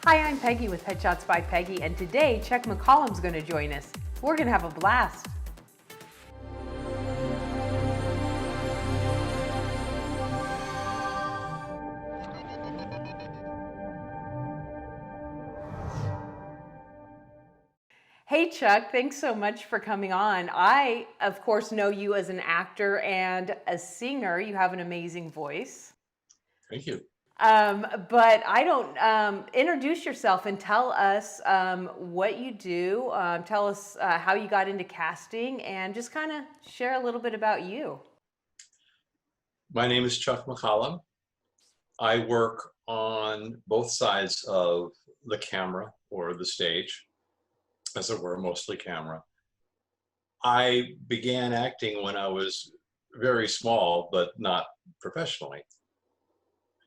Hi, I'm Peggy with Headshots by Peggy, and today Chuck McCollum's going to join us. We're going to have a blast. Hey Chuck, thanks so much for coming on. I, of course, know you as an actor and a singer. You have an amazing voice. Thank you. But I don't introduce yourself and tell us what you do. Tell us how you got into casting, and just kind of share a little bit about you. My name is Chuck McCOLLUM. I work on both sides of the camera or the stage, as it were, mostly camera. I began acting when I was very small, but not professionally.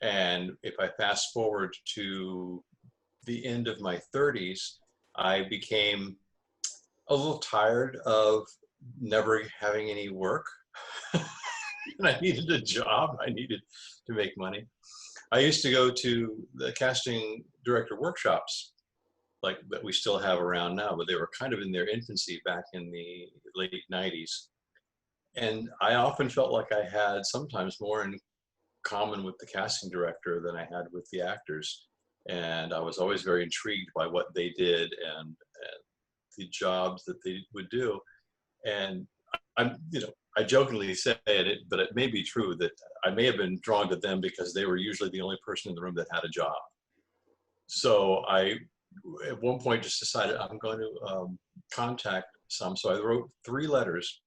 And if I fast forward to the end of my 30s, I became a little tired of never having any work. And I needed a job. I needed to make money. I used to go to the casting director workshops like that we still have around now, but they were kind of in their infancy back in the late 90s. And I often felt like I had sometimes more in common with the casting director than I had with the actors. And I was always very intrigued by what they did and the jobs that they would do. And I jokingly say it, but it may be true that I may have been drawn to them because they were usually the only person in the room that had a job. So I, at one point, just decided I'm going to contact some. So I wrote 3 letters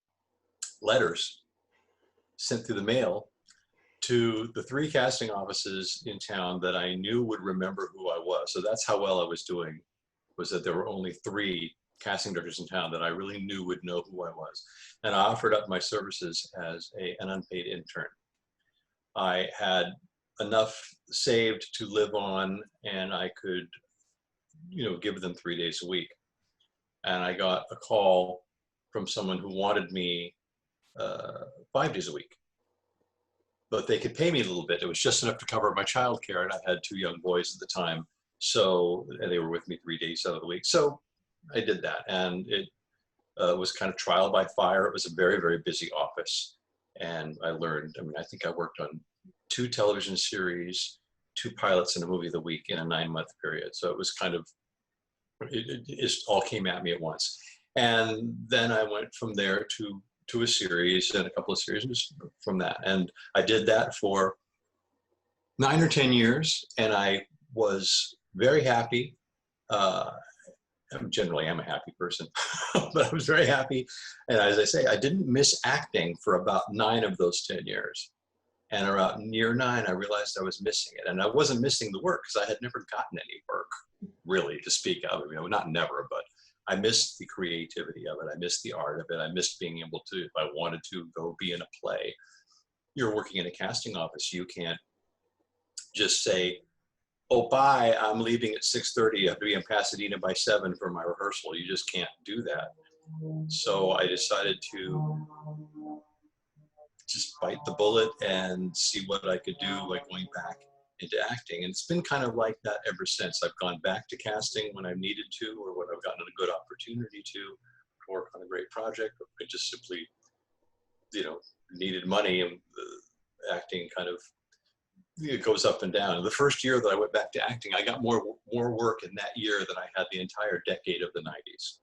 sent through the mail to the 3 casting offices in town that I knew would remember who I was. So that's how well I was doing, was that there were only 3 casting directors in town that I really knew would know who I was. And I offered up my services as an unpaid intern. I had enough saved to live on, and I could, give them 3 days a week. And I got a call from someone who wanted me 5 days a week, but they could pay me a little bit. It was just enough to cover my childcare, and I had 2 young boys at the time, so and they were with me 3 days out of the week. So I did that, and it was kind of trial by fire. It was a very, very busy office, and I learned. I mean, I think I worked on 2 television series, 2 pilots, and a movie of the week in a 9-month period. So it was kind of it all came at me at once, and then I went from there to a series and a couple of series from that, and I did that for 9 or 10 years, and I was very happy. Generally, I'm a happy person, but I was very happy. And as I say, I didn't miss acting for about 9 of those 10 years. And around year 9, I realized I was missing it. And I wasn't missing the work because I had never gotten any work, really, to speak of. Not never, but I missed the creativity of it. I missed the art of it. I missed being able to, if I wanted to, go be in a play. You're working in a casting office. You can't just say, oh, bye, I'm leaving at 6:30. I have to be in Pasadena by 7 for my rehearsal. You just can't do that. So I decided to just bite the bullet and see what I could do, like going back into acting. And it's been kind of like that ever since. I've gone back to casting when I've needed to, or when I've gotten a good opportunity to work on a great project. I just simply, needed money, and the acting kind of, it goes up and down. And the first year that I went back to acting, I got more work in that year than I had the entire decade of the 90s.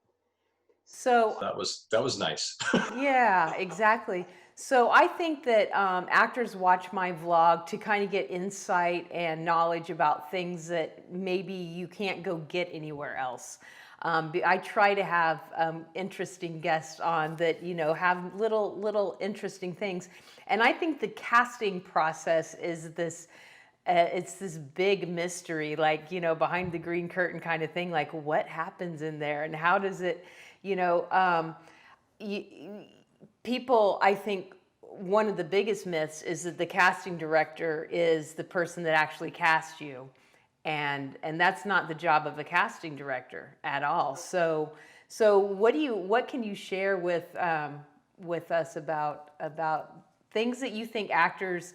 So That was nice. yeah, exactly. So I think that actors watch my vlog to kind of get insight and knowledge about things that maybe you can't go get anywhere else. I try to have interesting guests on that, have little interesting things. And I think the casting process is this, it's this big mystery, like, behind the green curtain kind of thing, like what happens in there and how does it, you know, you, people, I think one of the biggest myths is that the casting director is the person that actually casts you. And that's not the job of a casting director at all. So what can you share with us about things that you think actors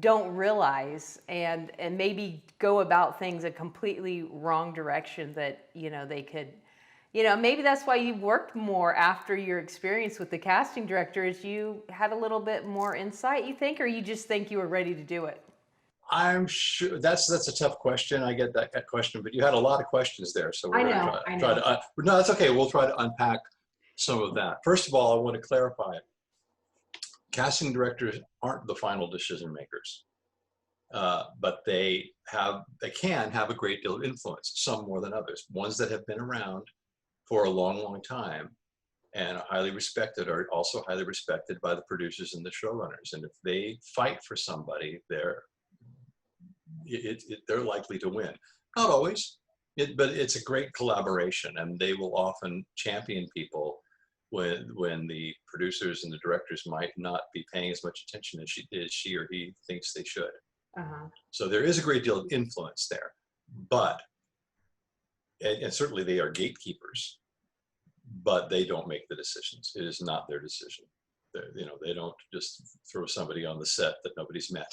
don't realize, and maybe go about things a completely wrong direction that, they could, maybe that's why you worked more after your experience with the casting director, is you had a little bit more insight, you think, or you just think you were ready to do it? I'm sure that's a tough question. I get that question, but you had a lot of questions there, so we're I going to know, I try know. to. No, that's okay. We'll try to unpack some of that. First of all, I want to clarify: casting directors aren't the final decision makers, but they can have a great deal of influence. Some more than others. Ones that have been around for a long, long time and highly respected are also highly respected by the producers and the showrunners. And if they fight for somebody, they're likely to win. Not always, but it's a great collaboration, and they will often champion people when the producers and the directors might not be paying as much attention as she or he thinks they should. Uh-huh. So there is a great deal of influence there, but and certainly they are gatekeepers, but they don't make the decisions. It is not their decision. They don't just throw somebody on the set that nobody's met.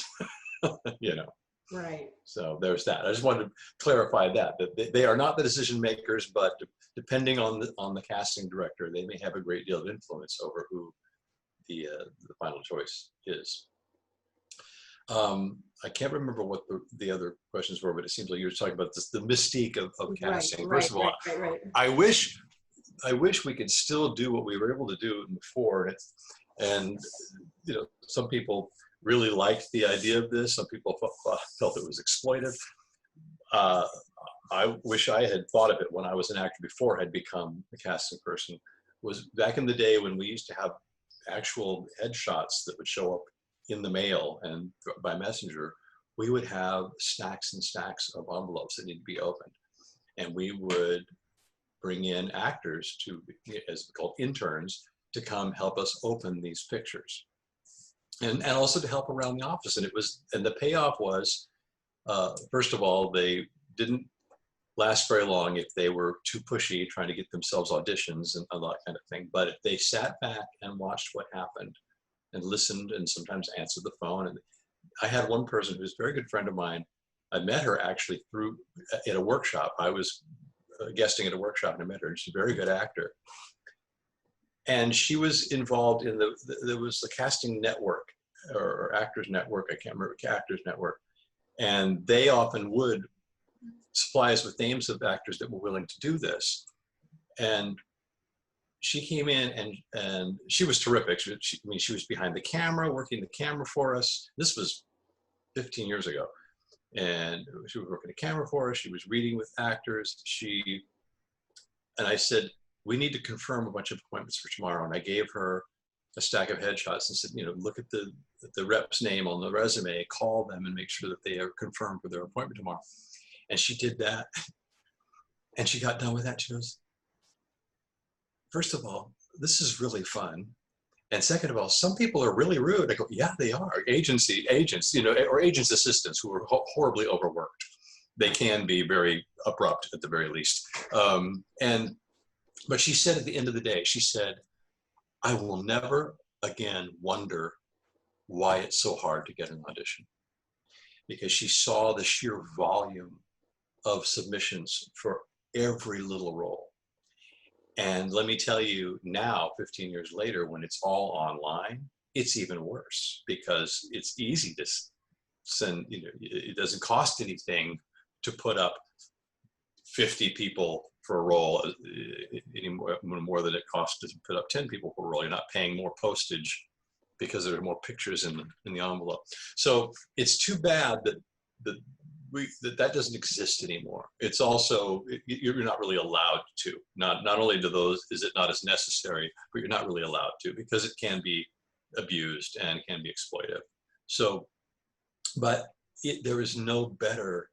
Right. So there's that. I just wanted to clarify that they are not the decision makers, but depending on the casting director, they may have a great deal of influence over who the final choice is. I can't remember what the other questions were, but it seems like you were talking about the mystique of casting. Right, First of all, right. I wish we could still do what we were able to do before, and some people really liked the idea of this. Some people felt it was exploitive. I wish I had thought of it when I was an actor before I had become a casting person. Was back in the day when we used to have actual headshots that would show up in the mail and by messenger. We would have stacks and stacks of envelopes that need to be opened, and we would bring in actors as called interns, to come help us open these pictures. And also to help around the office. And the payoff was, first of all, they didn't last very long if they were too pushy, trying to get themselves auditions and all that kind of thing. But if they sat back and watched what happened and listened and sometimes answered the phone. And I had one person who's a very good friend of mine. I met her actually at a workshop. I was guesting at a workshop and I met her, and she's a very good actor. And she was involved in there was the casting network or Actors Network, I can't remember, Actors Network. And they often would supply us with names of actors that were willing to do this. And she came in and she was terrific. She was behind the camera, working the camera for us. This was 15 years ago. And she was working the camera for us. She was reading with actors. And I said, we need to confirm a bunch of appointments for tomorrow. And I gave her a stack of headshots and said, look at the rep's name on the resume, call them and make sure that they are confirmed for their appointment tomorrow. And she did that. And she got done with that. She goes, first of all, this is really fun. And second of all, some people are really rude. I go, yeah, they are. Agents, or agents assistants who are horribly overworked. They can be very abrupt at the very least. But she said at the end of the day, she said, I will never again wonder why it's so hard to get an audition. Because she saw the sheer volume of submissions for every little role. And let me tell you now, 15 years later, when it's all online, it's even worse because it's easy to send, it doesn't cost anything to put up 50 people for a role any more than it costs to put up 10 people for a role. You're not paying more postage because there are more pictures in the envelope. So it's too bad that doesn't exist anymore. It's also, you're not really allowed to. Not only is it not as necessary, but you're not really allowed to because it can be abused and can be exploitive. So, but there is no better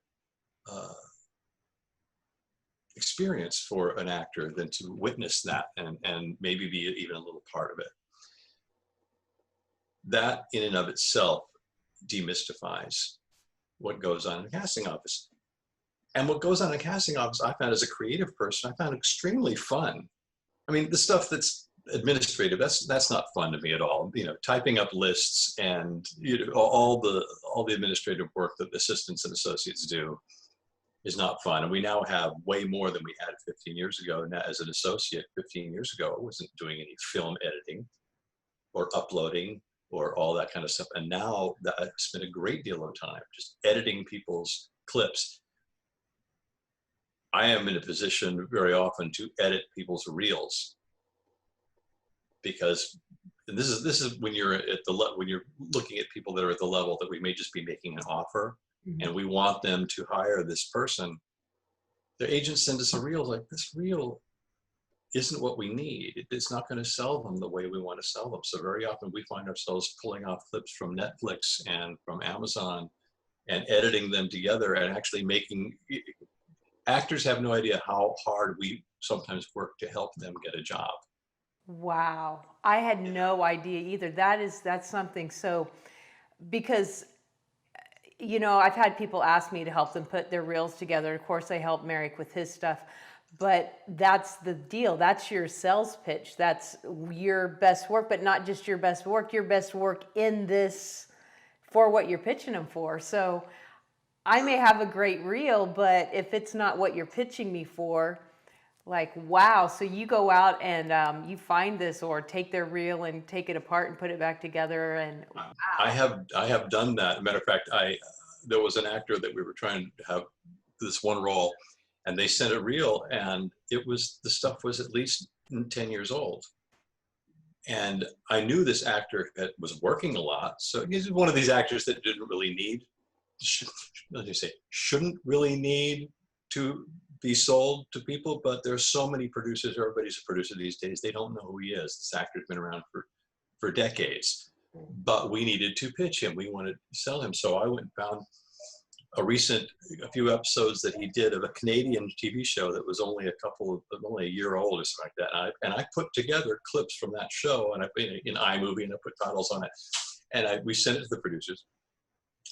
experience for an actor than to witness that and maybe be even a little part of it. That in and of itself demystifies what goes on in a casting office. And what goes on in a casting office, I found as a creative person, I found extremely fun. I mean, the stuff that's administrative, that's not fun to me at all. You know, typing up lists and, you know, all the administrative work that assistants and associates do is not fun. And we now have way more than we had 15 years ago. Now, as an associate 15 years ago, I wasn't doing any film editing or uploading or all that kind of stuff. And now that I spend a great deal of time just editing people's clips. I am in a position very often to edit people's reels, because this is when you're at when you're looking at people that are at the level that we may just be making an offer, and we want them to hire this person. Their agents send us a reel like, this reel isn't what we need. It's not going to sell them the way we want to sell them. So very often we find ourselves pulling off clips from Netflix and from Amazon and editing them together and actually making, actors have no idea how hard we sometimes work to help them get a job. Wow. I had no idea either. That's something. So, because, you know, I've had people ask me to help them put their reels together. Of course, I help Merrick with his stuff, but that's the deal. That's your sales pitch. That's your best work, but not just your best work in this for what you're pitching them for. So I may have a great reel, but if it's not what you're pitching me for, like, wow. So you go out and you find this, or take their reel and take it apart and put it back together. And wow. I have done that. Matter of fact, there was an actor that we were trying to have this one role, and they sent a reel, and the stuff was at least 10 years old. And I knew this actor was working a lot. So he's one of these actors that didn't really need, shouldn't really need to be sold to people, but there's so many producers, everybody's a producer these days, they don't know who he is. This actor's been around for decades, but we needed to pitch him. We wanted to sell him. So I went and found a few episodes that he did of a Canadian TV show that was only only a year old or something like that. And I put together clips from that show, and in iMovie, and I put titles on it. And we sent it to the producers,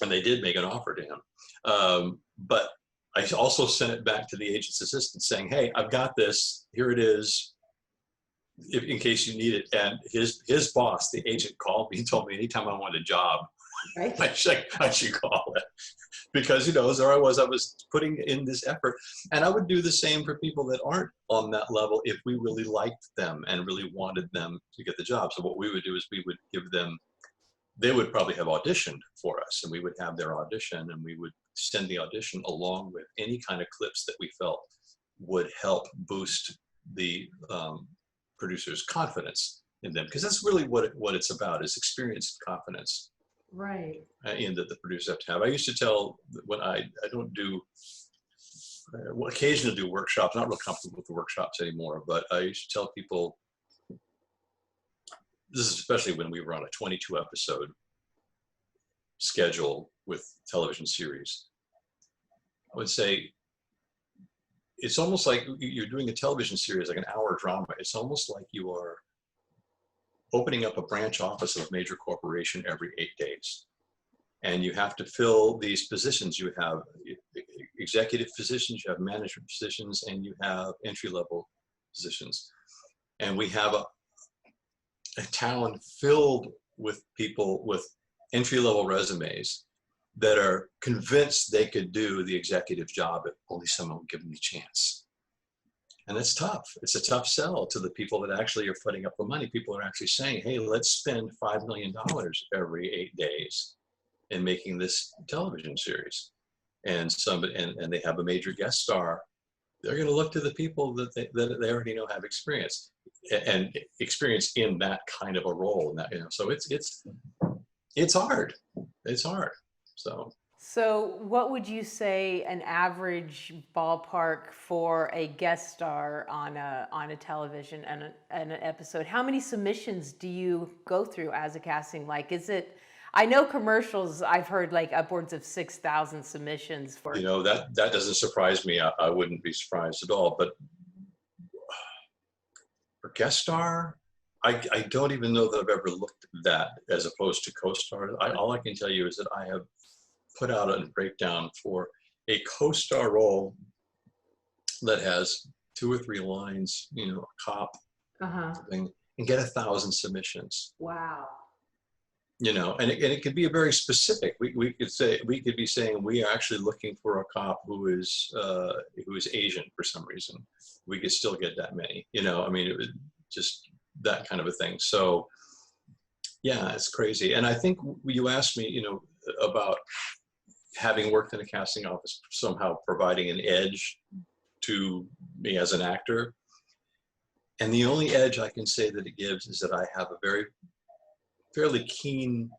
and they did make an offer to him. But I also sent it back to the agent's assistant saying, hey, I've got this, here it is, in case you need it. And his boss, the agent, called me and told me anytime I wanted a job, right, I should call it. Because, you know, there I was putting in this effort. And I would do the same for people that aren't on that level if we really liked them and really wanted them to get the job. So what we would do is we would give them, they would probably have auditioned for us, and we would have their audition, and we would send the audition along with any kind of clips that we felt would help boost the producer's confidence in them. Because that's really what it's about, is experienced confidence. Right. In that the producers have to have. I used to tell, when I don't do, occasionally do workshops, not real comfortable with the workshops anymore, but I used to tell people, this is especially when we were on a 22 episode schedule with television series, I would say, it's almost like you're doing a television series, like an hour drama. It's almost like you are opening up a branch office of a major corporation every 8 days. And you have to fill these positions. You have executive positions, you have management positions, and you have entry-level positions. And we have a town filled with people with entry-level resumes that are convinced they could do the executive job if only someone would give them a chance. And it's tough. It's a tough sell to the people that actually are putting up the money. People are actually saying, hey, let's spend $5 million every 8 days in making this television series. And and they have a major guest star. They're going to look to the people that they already know have experience, and experience in that kind of a role. And that, you know, so it's hard. It's hard. So what would you say an average ballpark for a guest star on a television and an episode? How many submissions do you go through as a casting? Like, is it? I know commercials, I've heard like upwards of 6,000 submissions for. You know, that doesn't surprise me. I wouldn't be surprised at all. But for guest star, I don't even know that I've ever looked at that as opposed to co-star. All I can tell you is that I have put out a breakdown for a co-star role that has 2 or 3 lines, you know, a cop thing, and get 1,000 submissions. Wow. You know, and it could be a very specific. We could be saying we are actually looking for a cop who is Asian for some reason. We could still get that many. You know, I mean, it was just that kind of a thing. So yeah, it's crazy. And I think you asked me, you know, about having worked in a casting office somehow providing an edge to me as an actor. And the only edge I can say that it gives is that I have a fairly keen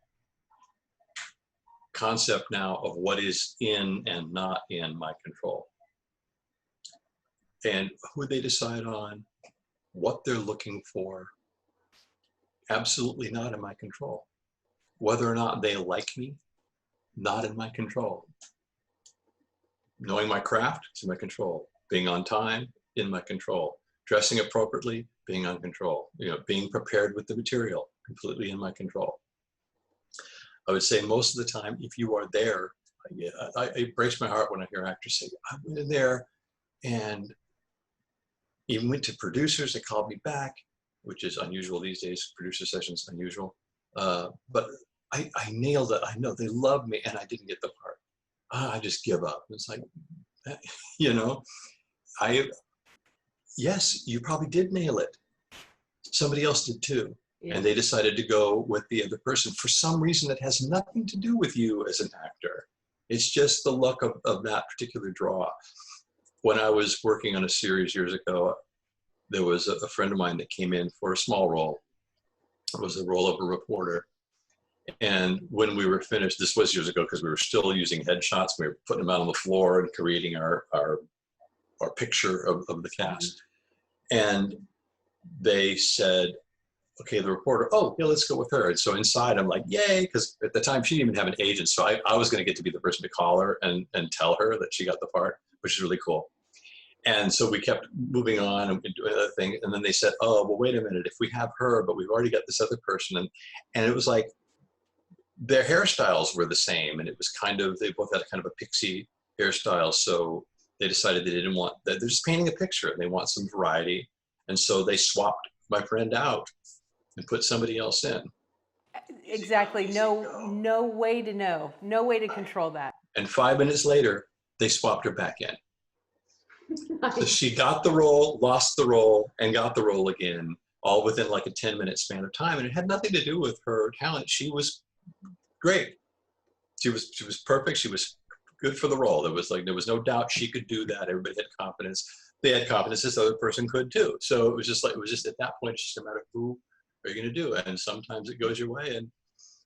concept now of what is in and not in my control. And who they decide on, what they're looking for, absolutely not in my control. Whether or not they like me, not in my control. Knowing my craft, it's in my control. Being on time, in my control. Dressing appropriately, being on control. You know, being prepared with the material, completely in my control. I would say most of the time, if you are there, it breaks my heart when I hear actors say, I went in there and even went to producers that called me back, which is unusual these days. Producer sessions, unusual. But I nailed it. I know they love me and I didn't get the part. I just give up. It's like, you know, yes, you probably did nail it. Somebody else did too. Yeah. And they decided to go with the other person for some reason that has nothing to do with you as an actor. It's just the luck of that particular draw. When I was working on a series years ago, there was a friend of mine that came in for a small role. It was the role of a reporter. And when we were finished, this was years ago because we were still using headshots. We were putting them out on the floor and creating our picture of the cast. And they said, okay, the reporter, oh, yeah, let's go with her. And so inside I'm like, yay, because at the time she didn't even have an agent. So I was going to get to be the person to call her and tell her that she got the part, which is really cool. And so we kept moving on and doing other things. And then they said, oh, well, wait a minute, if we have her, but we've already got this other person. And it was like, their hairstyles were the same. And it was kind of, they both had a kind of a pixie hairstyle. So they decided they didn't want that. They're just painting a picture and they want some variety. And so they swapped my friend out and put somebody else in. Exactly. No way to know. No way to control that. And 5 minutes later, they swapped her back in. So she got the role, lost the role, and got the role again, all within like a 10-minute span of time. And it had nothing to do with her talent. She was great. She was perfect. She was good for the role. There was no doubt she could do that. Everybody had confidence. They had confidence this other person could too. So it was just at that point, it's just a matter of who are you going to do? And sometimes it goes your way and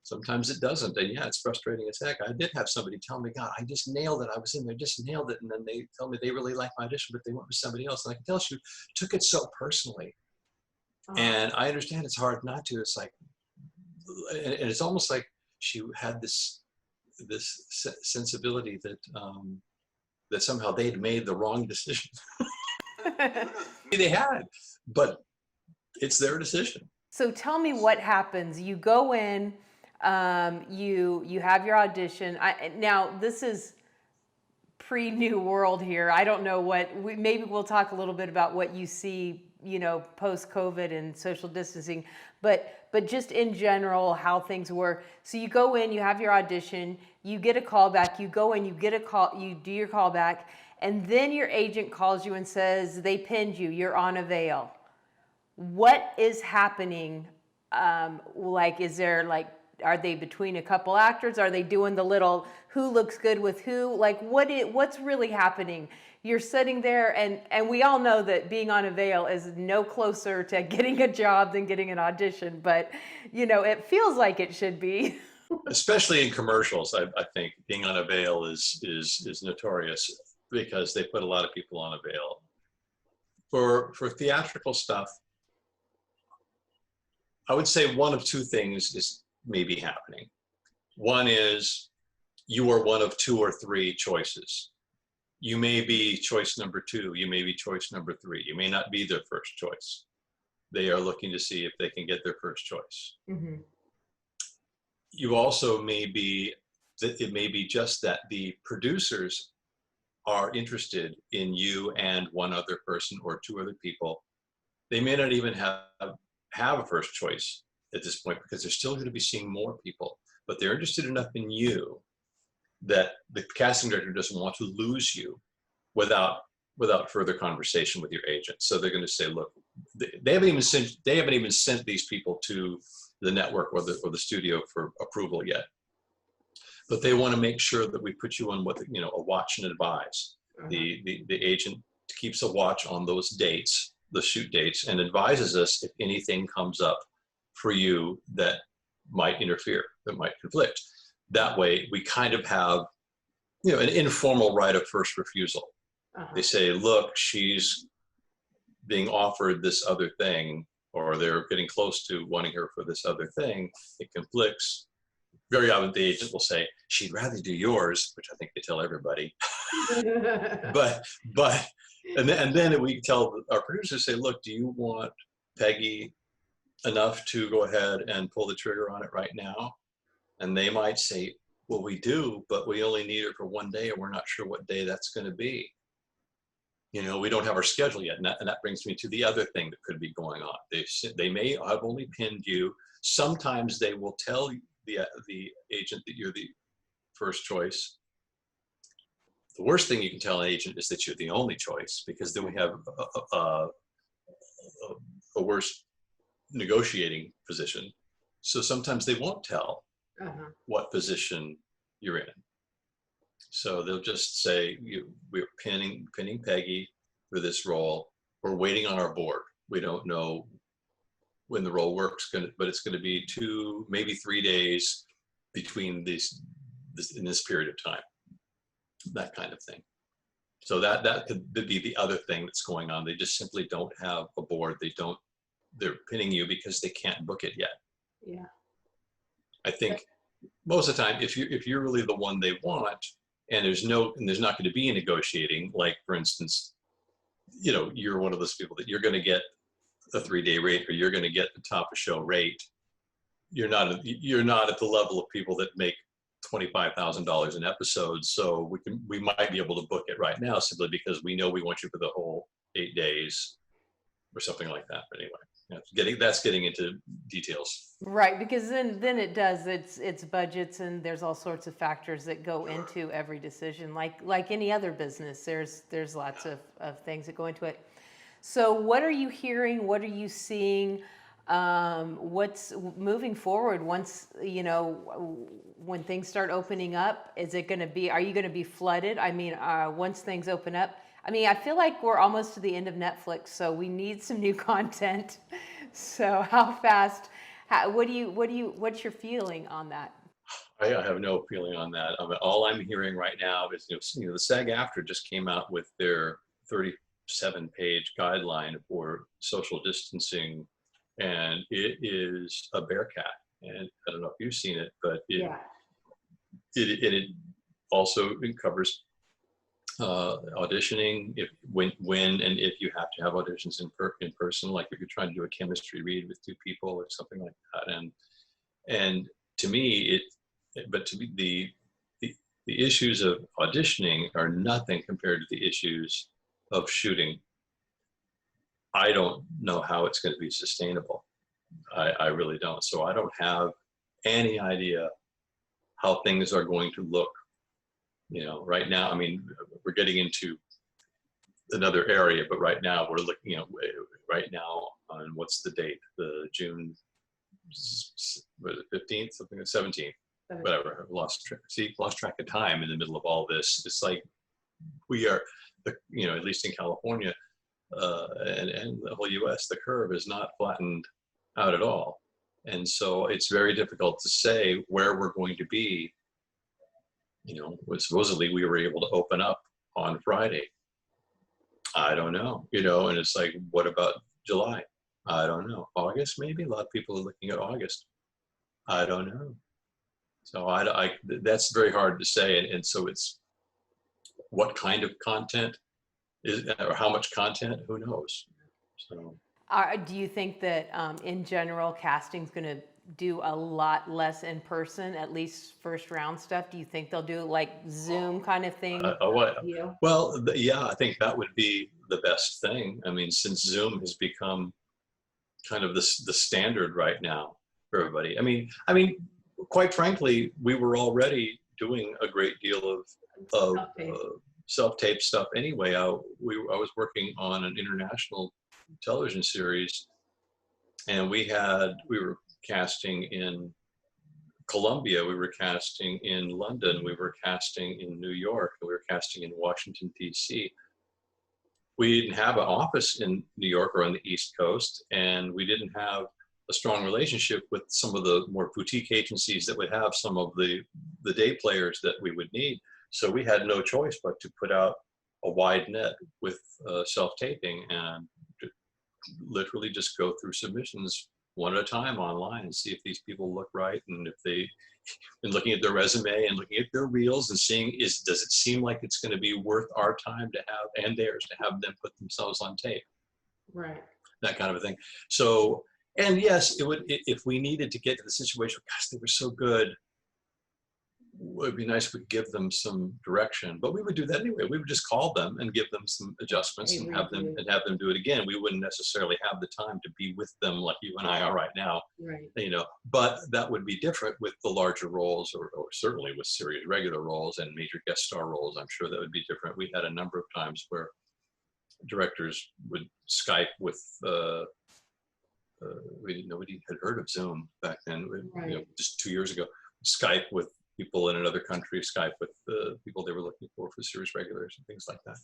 sometimes it doesn't. And yeah, it's frustrating as heck. I did have somebody tell me, God, I just nailed it. I was in there, just nailed it. And then they tell me they really liked my audition, but they went with somebody else. And I can tell she took it so personally. Oh. And I understand it's hard not to. It's like, and it's almost like she had this sensibility that that somehow they'd made the wrong decision. They had, but it's their decision. So tell me what happens. You go in, you have your audition. Now this is pre-New World here. I don't know maybe we'll talk a little bit about what you see, you know, post-COVID and social distancing, but just in general, how things were. So you go in, you have your audition, you get a call back, you go in, you get a call, you do your call back, and then your agent calls you and says, they pinned you, you're on avail. What is happening? Is there are they between a couple actors? Are they doing the little who looks good with who? Like what's really happening? You're sitting there and we all know that being on avail is no closer to getting a job than getting an audition, but you know, it feels like it should be. Especially in commercials, I think being on avail is notorious because they put a lot of people on avail. For theatrical stuff, I would say one of two things is maybe happening. One is you are one of 2 or 3 choices. You may be choice number 2. You may be choice number 3. You may not be their first choice. They are looking to see if they can get their first choice. Mm-hmm. You also may be just that the producers are interested in you and one other person or 2 other people. They may not even have have a first choice at this point because they're still going to be seeing more people, but they're interested enough in you that the casting director doesn't want to lose you without further conversation with your agent. So they're going to say, look, they haven't even sent these people to the network or the studio for approval yet, but they want to make sure that we put you on a watch and advise. The agent keeps a watch on those dates, the shoot dates, and advises us if anything comes up for you that might interfere, that might conflict. That way we kind of have, an informal right of first refusal. They say, look, she's being offered this other thing, or they're getting close to wanting her for this other thing. It conflicts. Very often the agent will say, she'd rather do yours, which I think they tell everybody. and then we tell our producers, say, look, do you want Peggy enough to go ahead and pull the trigger on it right now? And they might say, well, we do, but we only need her for one day, and we're not sure what day that's going to be. We don't have our schedule yet. And that brings me to the other thing that could be going on. They may have only pinned you. Sometimes they will tell the agent that you're the first choice. The worst thing you can tell an agent is that you're the only choice, because then we have a worse negotiating position. So sometimes they won't tell what position you're in. So they'll just say, we're pinning Peggy for this role. We're waiting on our board. We don't know when the role works, but it's going to be 2, maybe 3 days between in this period of time, that kind of thing. So that could be the other thing that's going on. They just simply don't have a board. They're pinning you because they can't book it yet. Yeah. I think most of the time, if you're really the one they want, and there's not going to be a negotiating, like for instance, you're one of those people that you're going to get a 3-day rate, or you're going to get the top of show rate. You're not at the level of people that make $25,000 an episode. So we might be able to book it right now simply because we know we want you for the whole 8 days or something like that. But anyway, that's getting into details. Right, because then it's budgets, and there's all sorts of factors that go into every decision. Like any other business, there's lots of things that go into it. So what are you hearing? What are you seeing? What's moving forward once, when things start opening up? Are you going to be flooded? I mean, once things open up, I feel like we're almost to the end of Netflix, so we need some new content. So how fast, what's your feeling on that? I have no feeling on that. All I'm hearing right now is, the SAG-AFTRA just came out with their 37-page guideline for social distancing, and it is a bear cat. And I don't know if you've seen it, but it also covers auditioning, when and if you have to have auditions in person, like if you're trying to do a chemistry read with 2 people or something like that. And to me, the issues of auditioning are nothing compared to the issues of shooting. I don't know how it's going to be sustainable. I really don't. So I don't have any idea how things are going to look. Right now, we're getting into another area, but right now we're looking, right now on what's the date? The June 15th, something like 17th, whatever. Lost track of time in the middle of all this. It's like we are, at least in California and the whole U.S., the curve is not flattened out at all, and so it's very difficult to say where we're going to be. Supposedly we were able to open up on Friday. I don't know, and it's like, what about July? I don't know. August, maybe. A lot of people are looking at August. I don't know. So that's very hard to say. And so it's what kind of content is, or how much content, who knows? So. Do you think that in general, casting's going to do a lot less in person, at least first round stuff? Do you think they'll do like Zoom kind of thing? Well, yeah, I think that would be the best thing. Since Zoom has become kind of the standard right now for everybody. I mean, quite frankly, we were already doing a great deal of self-tape stuff anyway. I was working on an international television series, and we were casting in Colombia, we were casting in London, we were casting in New York, we were casting in Washington, D.C. We didn't have an office in New York or on the East Coast, and we didn't have a strong relationship with some of the more boutique agencies that would have some of the day players that we would need. So we had no choice but to put out a wide net with self-taping and literally just go through submissions one at a time online and see if these people look right, and if they, and looking at their resume and looking at their reels and seeing, does it seem like it's going to be worth our time to have, and theirs, to have them put themselves on tape. Right. That kind of a thing. So, and yes, it would, if we needed to get to the situation, gosh, they were so good, it would be nice if we could give them some direction, but we would do that anyway. We would just call them and give them some adjustments and have them do it again. We wouldn't necessarily have the time to be with them like you and I are right now, Right. you know, but that would be different with the larger roles, or certainly with series regular roles and major guest star roles. I'm sure that would be different. We had a number of times where directors would Skype with, nobody had heard of Zoom back then, Right. you know, just 2 years ago. Skype with people in another country, Skype with the people they were looking for series regulars and things like that.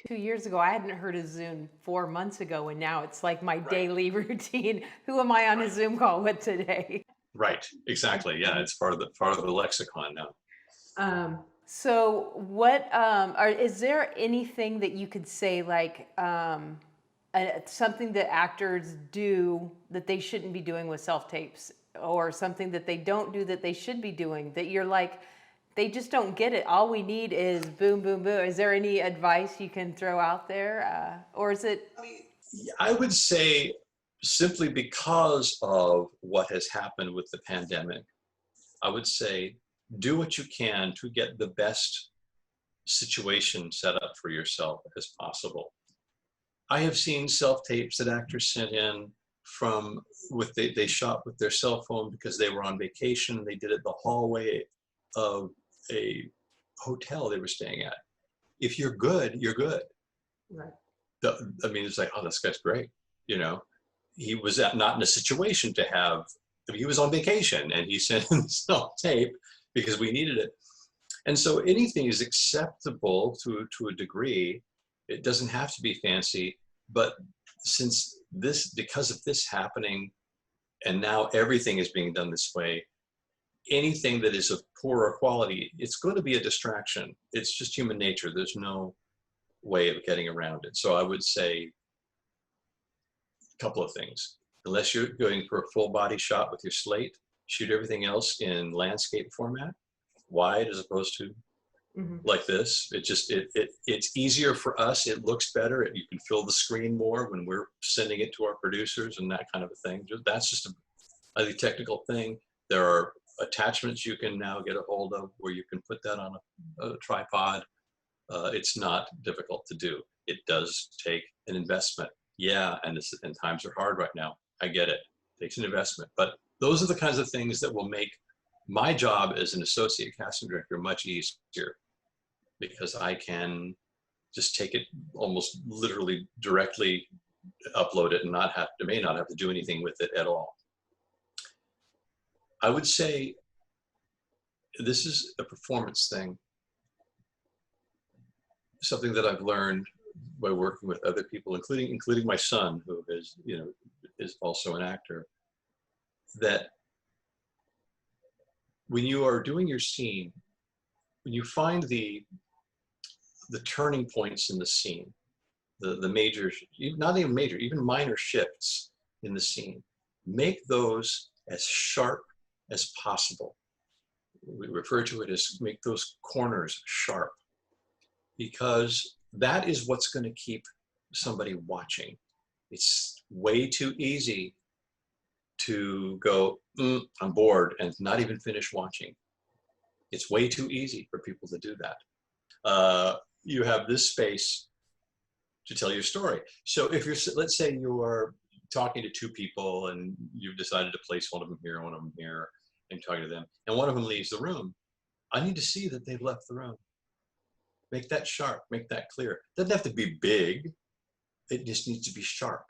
2 years ago, I hadn't heard of Zoom 4 months ago, and now it's like my daily routine. Who am I on a Zoom call with today? Right, exactly. Yeah, it's part of the lexicon now. So what, is there anything that you could say, like, something that actors do that they shouldn't be doing with self-tapes, or something that they don't do that they should be doing, that you're like, they just don't get it? All we need is boom, boom, boom. Is there any advice you can throw out there? Or is it? I would say, simply because of what has happened with the pandemic, I would say, do what you can to get the best situation set up for yourself as possible. I have seen self-tapes that actors sent in from, they shot with their cell phone because they were on vacation. They did it the hallway of a hotel they were staying at. If you're good, you're good. Right. I mean, it's like, oh, this guy's great. You know, he was not in a situation to have, he was on vacation and he sent in self-tape because we needed it. And so anything is acceptable to a degree. It doesn't have to be fancy, but because of this happening, and now everything is being done this way, anything that is of poorer quality, it's going to be a distraction. It's just human nature. There's no way of getting around it. So I would say a couple of things. Unless you're going for a full body shot with your slate, shoot everything else in landscape format, wide as opposed to like this. It's easier for us. It looks better. You can fill the screen more when we're sending it to our producers and that kind of a thing. That's just a technical thing. There are attachments you can now get a hold of where you can put that on a tripod. It's not difficult to do. It does take an investment. Yeah, and times are hard right now. I get it. It takes an investment. But those are the kinds of things that will make my job as an associate casting director much easier, because I can just take it almost literally directly, upload it, and may not have to do anything with it at all. I would say this is a performance thing. Something that I've learned by working with other people, including my son, who is also an actor, that when you are doing your scene, when you find the turning points in the scene, the major, not even major, even minor shifts in the scene, make those as sharp as possible. We refer to it as make those corners sharp, because that is what's going to keep somebody watching. It's way too easy to go, I'm bored, and not even finish watching. It's way too easy for people to do that. You have this space to tell your story. So if let's say you are talking to two people and you've decided to place one of them here, one of them here, and talking to them, and one of them leaves the room, I need to see that they've left the room. Make that sharp, make that clear. Doesn't have to be big. It just needs to be sharp.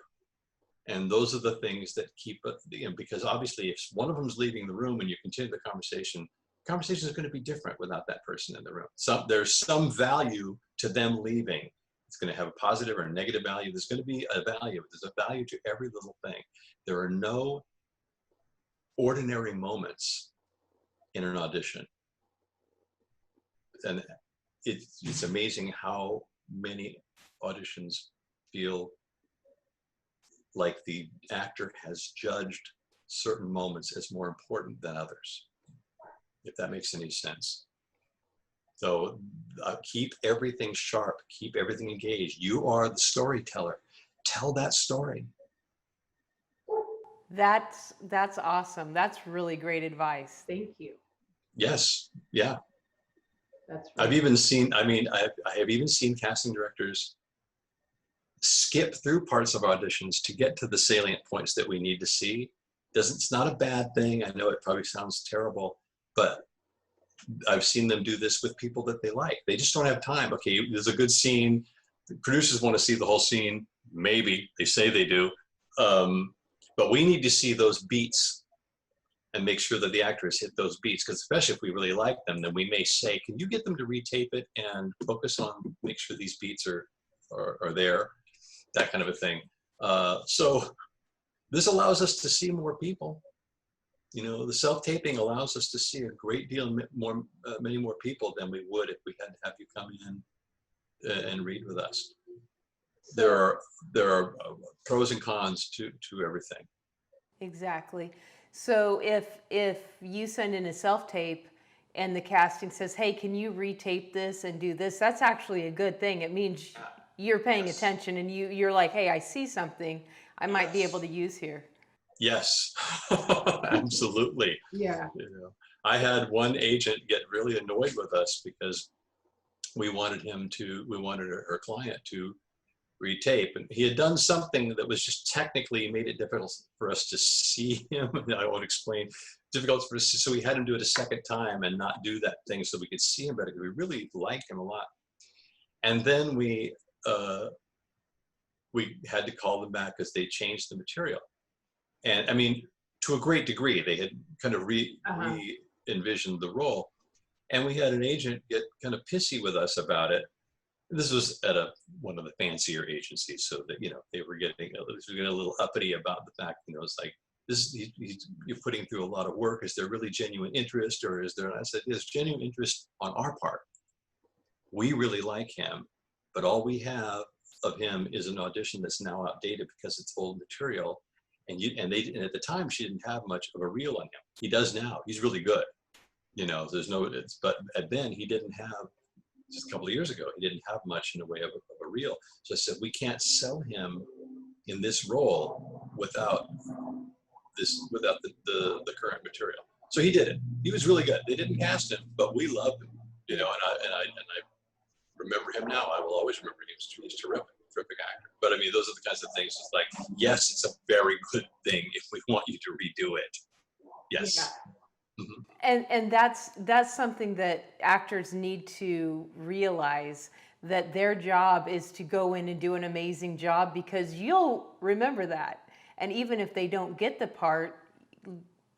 And those are the things that keep it, because obviously if one of them's leaving the room and you continue the conversation is going to be different without that person in the room. There's some value to them leaving. It's going to have a positive or a negative value. There's going to be a value. There's a value to every little thing. There are no ordinary moments in an audition. And it's amazing how many auditions feel like the actor has judged certain moments as more important than others, if that makes any sense. So keep everything sharp, keep everything engaged. You are the storyteller. Tell that story. That's awesome. That's really great advice. Thank you. Yes, yeah. That's I've really even seen, I have even seen casting directors skip through parts of auditions to get to the salient points that we need to see. It's not a bad thing. I know it probably sounds terrible, but I've seen them do this with people that they like. They just don't have time. Okay, there's a good scene. The producers want to see the whole scene. Maybe they say they do, but we need to see those beats and make sure that the actors hit those beats. Because especially if we really like them, then we may say, "Can you get them to retape it and focus on make sure these beats are there?" That kind of a thing. So this allows us to see more people. You know, the self-taping allows us to see a great deal more, many more people than we would if we had to have you come in and read with us. There are pros and cons to everything. Exactly. So if you send in a self-tape and the casting says, "Hey, can you retape this and do this?" That's actually a good thing. It means you're paying attention and you're like, "Hey, I see something I might be able to use here." Yes, absolutely. Yeah. You know, I had one agent get really annoyed with us because we wanted her client to retape, and he had done something that was just technically made it difficult for us to see him. I won't explain. Difficult for us, so we had him do it a second time and not do that thing so we could see him better, because we really liked him a lot. And then we had to call them back because they changed the material. And I mean, to a great degree, they had kind of re-envisioned the role. And we had an agent get kind of pissy with us about it. This was at one of the fancier agencies, so that, you know, they were getting a little uppity about the fact, you know, it's like, you're putting through a lot of work. Is there really genuine interest, or is there? And I said, there's genuine interest on our part. We really like him, but all we have of him is an audition that's now outdated because it's old material. And at the time she didn't have much of a reel on him. He does now. He's really good. You know, but then he didn't have, just a couple of years ago, he didn't have much in the way of a reel. So I said, we can't sell him in this role without the current material. So he did it. He was really good. They didn't cast him, but we loved him. You know, and I remember him now. I will always remember him. He's terrific actor. But I mean, those are the kinds of things. It's like, yes, it's a very good thing if we want you to redo it. Yes. Yeah. Mm-hmm. And that's something that actors need to realize, that their job is to go in and do an amazing job, because you'll remember that. And even if they don't get the part,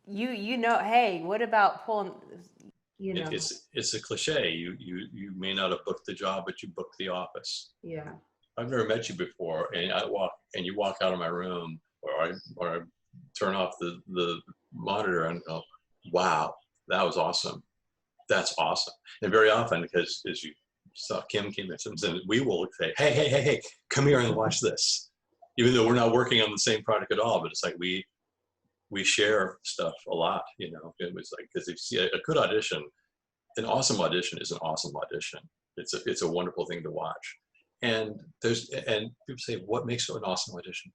you know, hey, what about pulling? You know, it's a cliche. You may not have booked the job, but you booked the office. Yeah. I've never met you before, and you walk out of my room, or I turn off the monitor and go, wow, that was awesome. That's awesome. And very often, because as you saw, Kim came in, and we will say, hey, come here and watch this. Even though we're not working on the same product at all, but it's like we share stuff a lot, you know. It was like, because if you see a good audition, an awesome audition is an awesome audition. It's a wonderful thing to watch. And people say, what makes an awesome audition?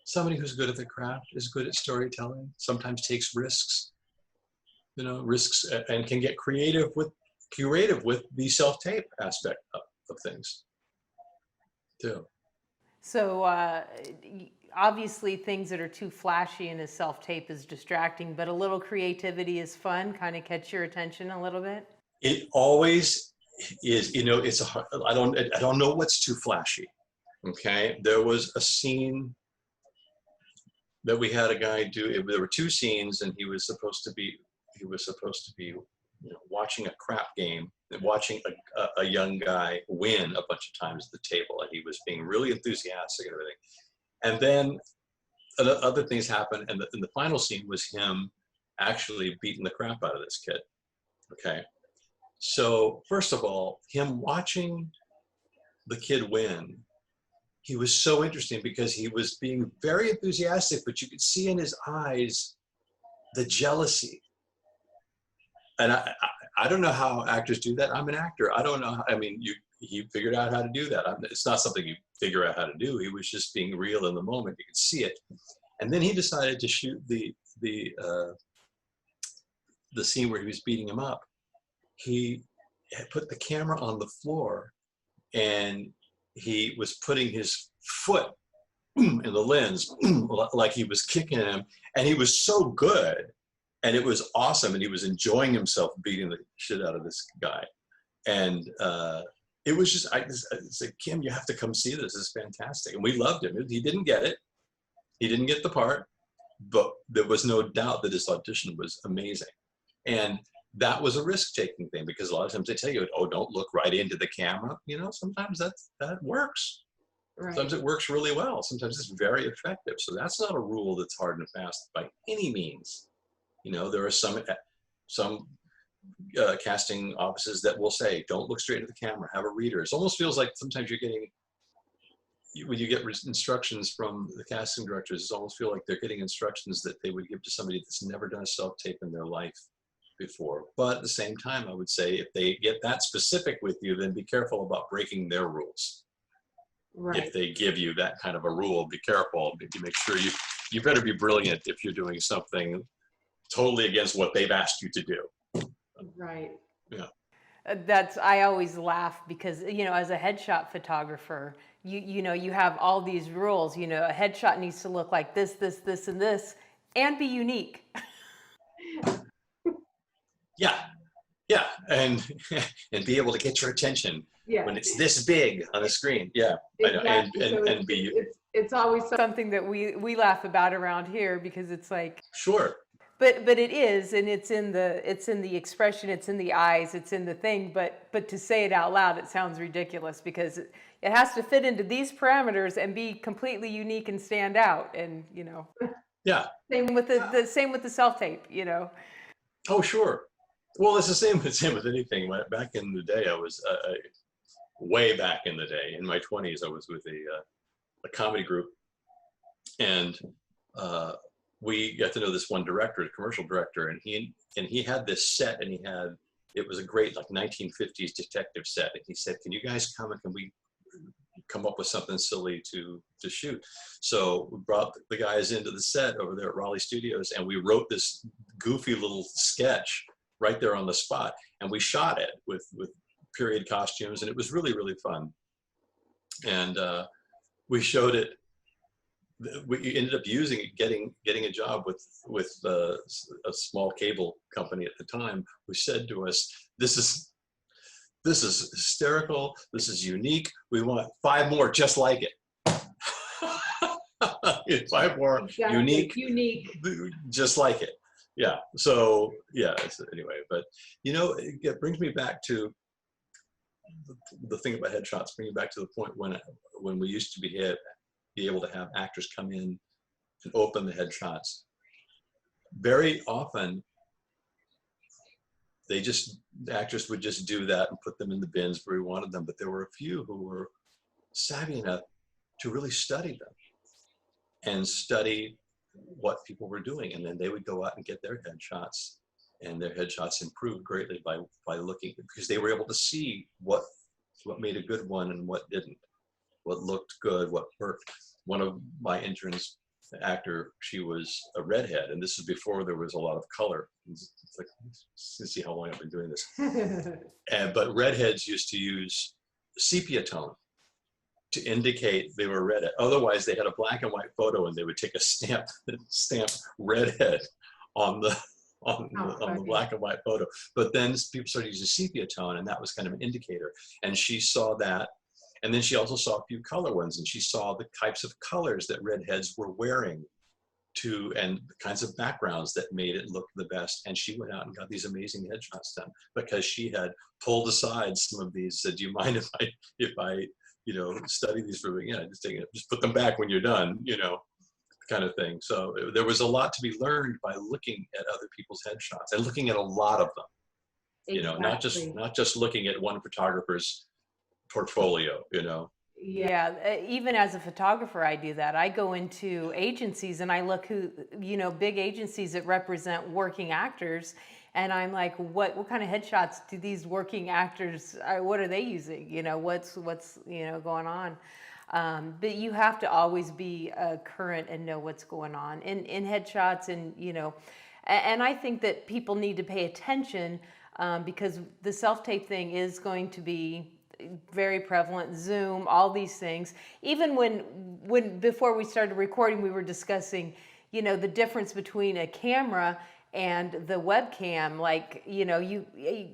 Somebody who's good at the craft, is good at storytelling, sometimes takes risks, you know, and can get creative with the self-tape aspect of things too. So obviously things that are too flashy in a self-tape is distracting, but a little creativity is fun, kind of catch your attention a little bit. It always is, you know, I don't know what's too flashy. Okay. There was a scene that we had a guy do. There were two scenes, and he was supposed to be, you know, watching a crap game and watching a young guy win a bunch of times at the table. And he was being really enthusiastic and everything. And then other things happened. And the final scene was him actually beating the crap out of this kid. Okay. So first of all, him watching the kid win, he was so interesting because he was being very enthusiastic, but you could see in his eyes the jealousy. And I don't know how actors do that. I'm an actor. I don't know. I mean, he figured out how to do that. It's not something you figure out how to do. He was just being real in the moment. You could see it. And then he decided to shoot the scene where he was beating him up. He had put the camera on the floor, and he was putting his foot in the lens like he was kicking him, and he was so good, and it was awesome, and he was enjoying himself beating the shit out of this guy. And it was just, I said, Kim, you have to come see this. This is fantastic. And we loved him. He didn't get it. He didn't get the part, but there was no doubt that his audition was amazing. And that was a risk-taking thing, because a lot of times they tell you, oh, don't look right into the camera. You know, sometimes that works. Right. Sometimes it works really well. Sometimes it's very effective. So that's not a rule that's hard and fast by any means. You know, there are some casting offices that will say, don't look straight at the camera, have a reader. It almost feels like sometimes you're getting, when you get instructions from the casting directors, it almost feel like they're getting instructions that they would give to somebody that's never done a self-tape in their life before. But at the same time, I would say if they get that specific with you, then be careful about breaking their rules. Right. If they give you that kind of a rule, be careful. Make sure you better be brilliant if you're doing something totally against what they've asked you to do. Right. Yeah. I always laugh because, you know, as a headshot photographer, you know, you have all these rules. You know, a headshot needs to look like this, this, this, and this, and be unique. Yeah, and be able to get your attention when it's this big on the screen. Yeah, exactly. I know. And it's always something that we laugh about around here, because it's like, sure. But it is, and it's in the expression, it's in the eyes, it's in the thing. But to say it out loud, it sounds ridiculous, because it has to fit into these parameters and be completely unique and stand out. And you know. Yeah. Same with the self-tape. You know. Oh, sure. Well, it's the same with anything. Back in the day, I was way back in the day, in my 20s, I was with a comedy group, and we got to know this one director, a commercial director, and he had this set, and it was a great like 1950s detective set, and he said, "Can you guys come and can we come up with something silly to shoot?" So we brought the guys into the set over there at Raleigh Studios, and we wrote this goofy little sketch right there on the spot, and we shot it with period costumes, and it was really, really fun. And we showed it. We ended up using it, getting a job with a small cable company at the time, who said to us, "This is hysterical. This is unique. We want 5 more just like it." 5 more exactly. unique, just like it. Yeah. So yeah. Anyway, but you know, it brings me back to the thing about headshots. Bring me back to the point when we used to be able to have actors come in and open the headshots. Very often, the actors would just do that and put them in the bins where we wanted them. But there were a few who were savvy enough to really study them and study what people were doing. And then they would go out and get their headshots, and their headshots improved greatly by looking, because they were able to see what made a good one and what didn't, what looked good, what worked. One of my interns, the actor, she was a redhead, and this is before there was a lot of color. It's like, see how long I've been doing this. But redheads used to use sepia tone. to indicate they were redhead. Otherwise, they had a black and white photo, and they would take a stamp redhead on the on the black and white photo. But then people started using sepia tone, and that was kind of an indicator. And she saw that, and then she also saw a few color ones, and she saw the types of colors that redheads were wearing and the kinds of backgrounds that made it look the best. And she went out and got these amazing headshots done because she had pulled aside some of these. Said, "Do you mind if I study these for just put them back when you're done," kind of thing. So there was a lot to be learned by looking at other people's headshots and looking at a lot of them. Exactly. Not just looking at one photographer's portfolio. Yeah, even as a photographer, I do that. I go into agencies and I look big agencies that represent working actors, and I'm like, what kind of headshots do these working actors? What are they using? What's going on? But you have to always be current and know what's going on in headshots, and I think that people need to pay attention because the self-tape thing is going to be very prevalent. Zoom, all these things. Even when before we started recording, we were discussing, the difference between a camera and the webcam. Like, you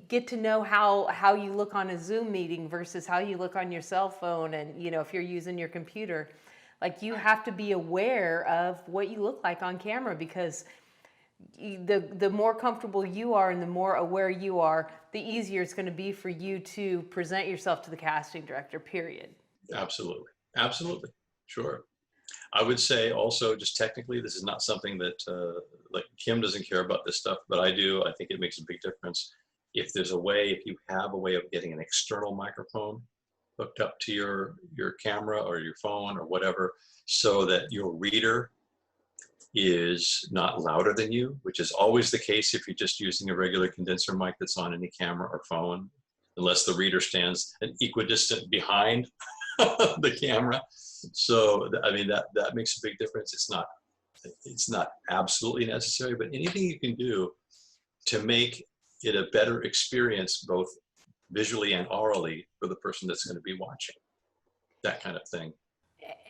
get to know how you look on a Zoom meeting versus how you look on your cell phone, and if you're using your computer, like, you have to be aware of what you look like on camera, because the more comfortable you are and the more aware you are, the easier it's going to be for you to present yourself to the casting director, period. Absolutely, sure. I would say also, just technically, this is not something that like Kim doesn't care about this stuff, but I do. I think it makes a big difference. If you have a way of getting an external microphone hooked up to your camera or your phone or whatever, so that your reader is not louder than you, which is always the case if you're just using a regular condenser mic that's on any camera or phone, unless the reader stands an equidistant behind the camera. So I mean, that makes a big difference. It's not absolutely necessary, but anything you can do to make it a better experience, both visually and orally, for the person that's going to be watching, that kind of thing.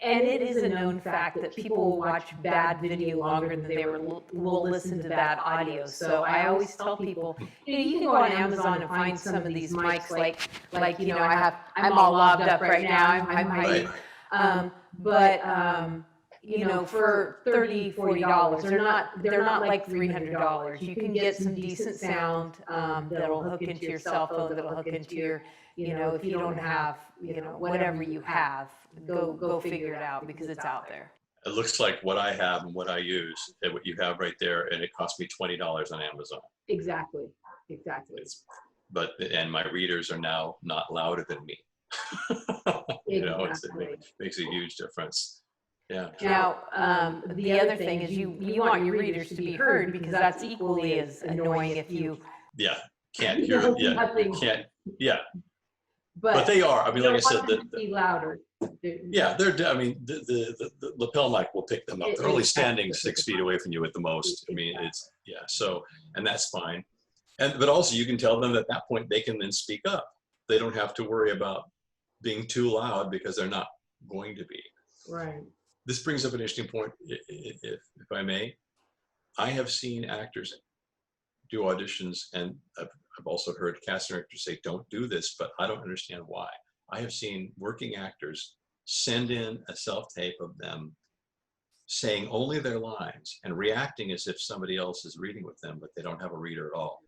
And it is a known fact that people will watch bad video longer than they will listen to bad audio. So I always tell people, you can go on Amazon and find some of these mics, like I'm all lobbed up right now. I'm hiding. But for $30, $40, they're not like $300. You can get some decent sound that'll hook into your cell phone, that'll hook into your, if you don't have, whatever you have, go figure it out, because it's out there. It looks like what I have and what I use and what you have right there, and it cost me $20 on Amazon. Exactly. And my readers are now not louder than me. It makes a huge difference. Yeah. Now, the other thing is you want your readers to be heard, because that's equally as annoying if you. Yeah. Can't hear. Can't. Yeah. But they are. I mean, like I said, be louder. Yeah, I mean, the lapel mic will pick them up. They're only standing 6 feet away from you at the most. I mean, so, and that's fine. But also, you can tell them at that point they can then speak up. They don't have to worry about being too loud, because they're not going to be. Right. This brings up an interesting point, if I may. I have seen actors do auditions, and I've also heard casting directors say, "Don't do this," but I don't understand why. I have seen working actors send in a self-tape of them saying only their lines and reacting as if somebody else is reading with them, but they don't have a reader at all.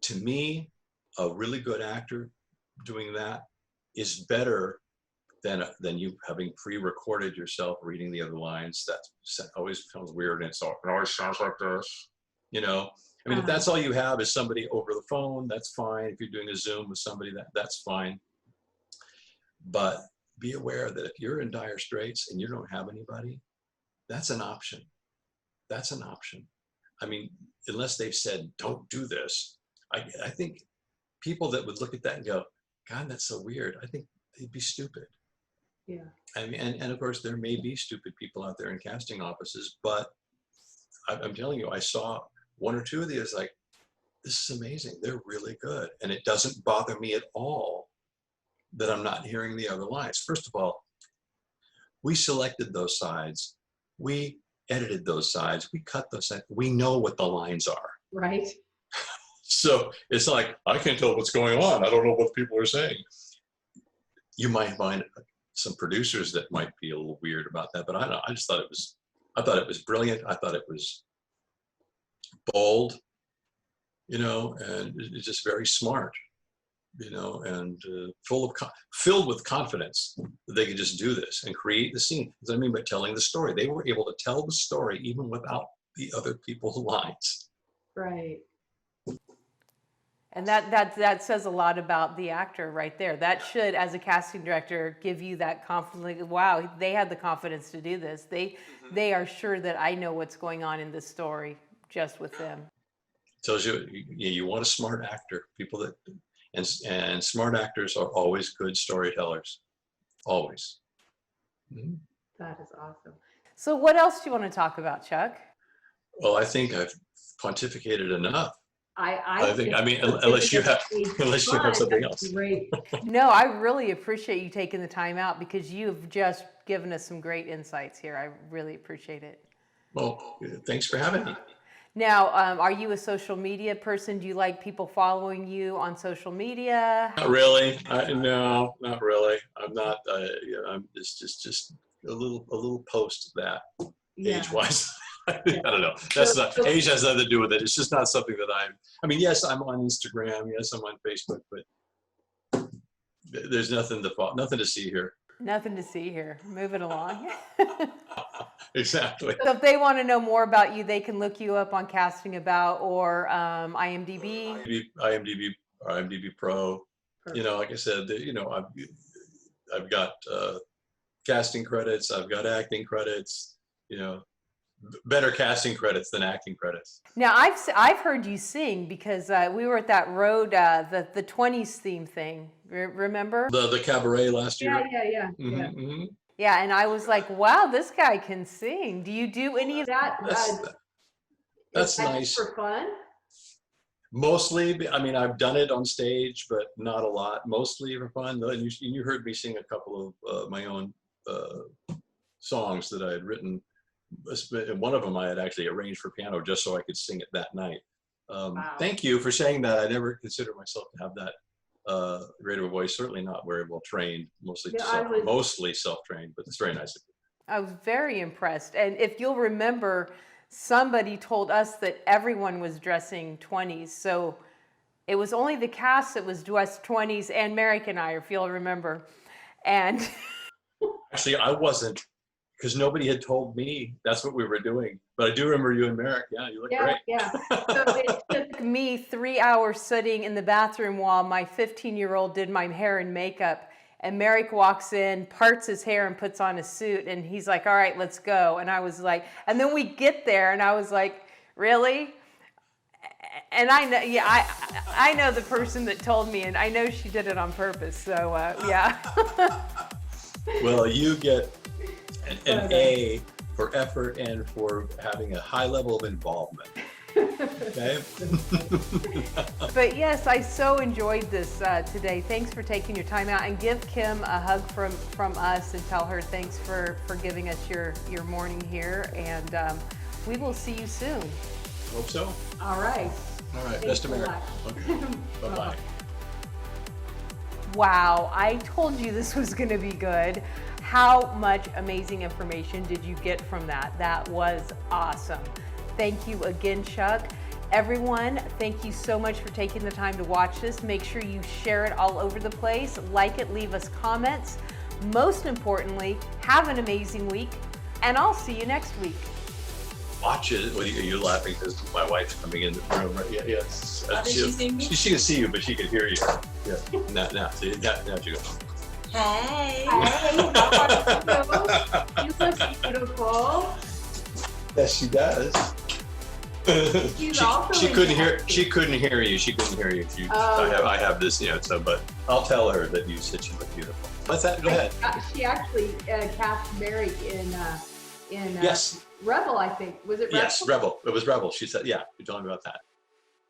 To me, a really good actor doing that is better than you having pre-recorded yourself reading the other lines. That always becomes weird, and it always sounds like this. I mean, if that's all you have is somebody over the phone, that's fine. If you're doing a Zoom with somebody, that's fine. But be aware that if you're in dire straits and you don't have anybody, that's an option. That's an option. I mean, unless they've said, "Don't do this," I think people that would look at that and go, "God, that's so weird," I think they'd be stupid. Yeah. I mean, and of course, there may be stupid people out there in casting offices, but I'm telling you, I saw one or two of these, like, this is amazing. They're really good. And it doesn't bother me at all that I'm not hearing the other lines. First of all, we selected those sides. We edited those sides. We cut those sides. We know what the lines are. Right. So it's like, I can't tell what's going on. I don't know what people are saying. You might find some producers that might be a little weird about that, but I don't know. I thought it was brilliant. I thought it was bold, and it's just very smart, and filled with confidence that they could just do this and create the scene. That's what I mean by telling the story. They were able to tell the story even without the other people's lines. Right. And that says a lot about the actor right there. That should, as a casting director, give you that confidence. Wow, they had the confidence to do this. They are sure that I know what's going on in this story just with them. Tells you want a smart actor. People that and smart actors are always good storytellers, always. Mm-hmm. That is awesome. So what else do you want to talk about, Chuck? Well, I think I've pontificated enough. I think, unless you have something else. Great. No, I really appreciate you taking the time out because you've just given us some great insights here. I really appreciate it. Well, thanks for having me. Now, are you a social media person? Do you like people following you on social media? Not really. No, not really. I'm not. I'm just a little post that age-wise. I don't know. That's not age has nothing to do with it. It's just not something that yes, I'm on Instagram. Yes, I'm on Facebook, but there's nothing to see here. Nothing to see here. Moving along. Exactly. So if they want to know more about you, they can look you up on Casting About or IMDb. IMDb or IMDb Pro. Perfect. Like I said, I've got casting credits. I've got acting credits. Better casting credits than acting credits. Now I've heard you sing because we were at that road, the 20s theme thing. Remember? The cabaret last year. Yeah. Mm-hmm. Yeah, and I was like, wow, this guy can sing. Do you do any of that? That's is that nice. For fun? Mostly, I've done it on stage, but not a lot. Mostly for fun. And you heard me sing a couple of my own songs that I had written. One of them I had actually arranged for piano just so I could sing it that night. Wow. Thank you for saying that. I never considered myself to have that great of a voice. Certainly not very well trained. Mostly self-trained, but it's very nice of you. I was very impressed. And if you'll remember, somebody told us that everyone was dressing 20s. So it was only the cast that was dressed 20s and Merrick and I, if you'll remember. And actually, I wasn't. Because nobody had told me that's what we were doing. But I do remember you and Merrick. Yeah, you look great. Yeah. So it took me 3 hours sitting in the bathroom while my 15-year-old did my hair and makeup. And Merrick walks in, parts his hair and puts on a suit. And he's like, all right, let's go. And I was like, and then we get there and I was like, really? And I know, I know the person that told me and I know she did it on purpose. So yeah. Well, you get an A for effort and for having a high level of involvement. Okay? But yes, I so enjoyed this today. Thanks for taking your time out, and give Kim a hug from us and tell her thanks for giving us your morning here, and we will see you soon. Hope so. All right. Best of America. Okay. Bye-bye. Wow, I told you this was going to be good. How much amazing information did you get from that? That was awesome. Thank you again, Chuck. Everyone, thank you so much for taking the time to watch this. Make sure you share it all over the place, like it, leave us comments. Most importantly, have an amazing week, and I'll see you next week. Watch it. Well, you're laughing because my wife's coming in the room. Right? Yeah, yes. She can see you, but she can hear you. Yeah. Now, see, now you go. Hey, how are you? You look beautiful. Yes, she does. She couldn't hear. She couldn't hear you. She couldn't hear you. I have this, so. But I'll tell her that you said she looked beautiful. What's that? Go ahead. She actually cast Merrick in yes. Rebel, I think. Was it Rebel? Yes, Rebel. It was Rebel. She said, yeah. You told me about that.